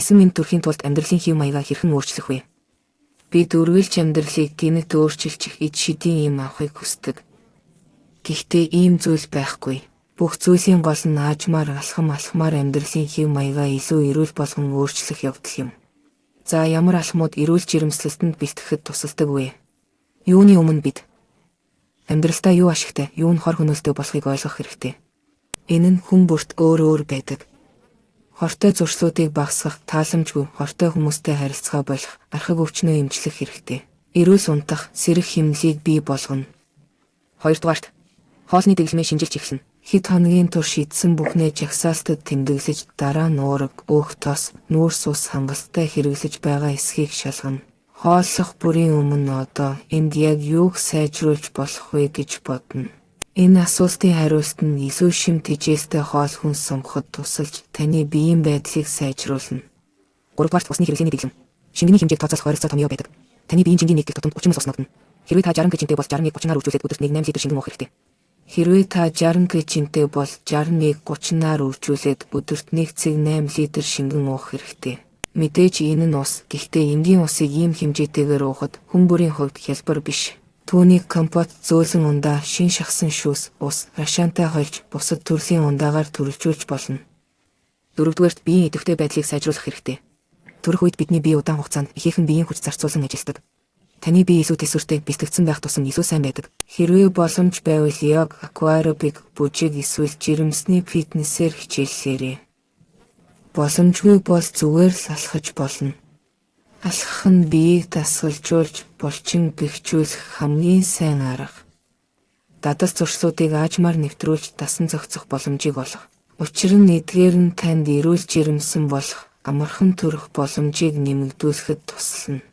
Эсэн минь төрхийн тулд амьдралын хэв маягаа хэрхэн өөрчлөх вэ? Бид үргэлж амьдралыг гинэт өөрчилчих эд шидийн юм авахыг хүсдэг. Гэхдээ ийм зүйл байхгүй. Бүх зүйлийн гол нь аажмаар алхмаар амьдралын хэв маягаа илүү эрүүл болгон өөрчлөх явдал юм. За ямар алхмууд эрүүл жирэмслэлтэнд бэлтгэхэд тусалдаг вэ? Юуны өмнө бид амьдралдаа юу ашигтай, юу нь хор хөнөөлтөй болохыг ойлгох хэрэгтэй. Энэ нь хүн бүрт өөр байдаг. Хортой зуршлуудыг багасгах, тааламжгүй, хортой хүмүүстэй харилцаа болох, архаг өвчнөө эмчлэх хэрэгтэй. Эрүүл унтах, сэрэх хэмнэлийг бий болгоно. Хоёрдугаарт, хоолны дэглэмээ шинжилж эхэлнэ. Хэд хоногийн турш идсэн бүхнээ жагсаалтад тэмдэглэж, дараа нь уураг, өөх тос, нүүрс ус хангалттай хэрэглэж байгаа эсхийг шалгана. Хооллох бүрийн өмнө одоо энд яг юуг сайжруулж болох вэ гэж бодно. Энэ асуултын хариулт нь илүү шим тэжээлтэй хоол хүнс сонгоход тусалж таны биеийн байдлыг сайжруулна. 3-р усны хэрэглээний дэглэм. Шингэний хэмжээг тооцоолох ойролцоо том яв байдаг. Таны биеийн шингийн нэгдэх тутамд 30 ус ногдно. Хэрвээ та 60 кг-тэй бол 61 30-аар үржүүлээд өдөрт 1 8 литр шингэн уух хэрэгтэй. Хэрвээ та 60 кг-тэй бол 61 30-аар үржүүлээд өдөрт 1 цэг 8 литр шингэн уух хэрэгтэй. Мэдээж энэ нь ус. Гэхдээ энгийн усыг ийм хэмжээтэйгээр уухад хүн бүрийн хувьд хялбар биш. Түүнийг компот, зөөлөн ундаа, шин шахсан шүүс, ус, рашаантай хольж, бусад төрлийн ундаагаар төрөлжүүлж болно. 4-дүгээрт биеийн идэвхтэй байдлыг сайжруулах хэрэгтэй. Төрөх үед бидний бие удаан хугацаанд ихээхэн биеийн хүч зарцуулан ажилладаг. Таны бие илүү тэсвэртэй, бэлтгэгдсэн байх тусам илүү сайн байдаг. Хэрвээ боломж байвал йог, акваэробик, бүжиг эсвэл жирэмсний фитнесээр хичээллээрэй. Боломжгүй бол зүгээр л алхаж болно. Алхах нь биеийг дасгалжуулж, булчин бэхжүүлэх хамгийн сайн арга. Дадал зуршлуудыг аажмаар нэвтрүүлж дасан зохицох боломжийг олох. Учир нь эдгээр нь танд эрүүл жирэмсэн болох, амархан төрөх боломжийг нэмэгдүүлэхэд туслана.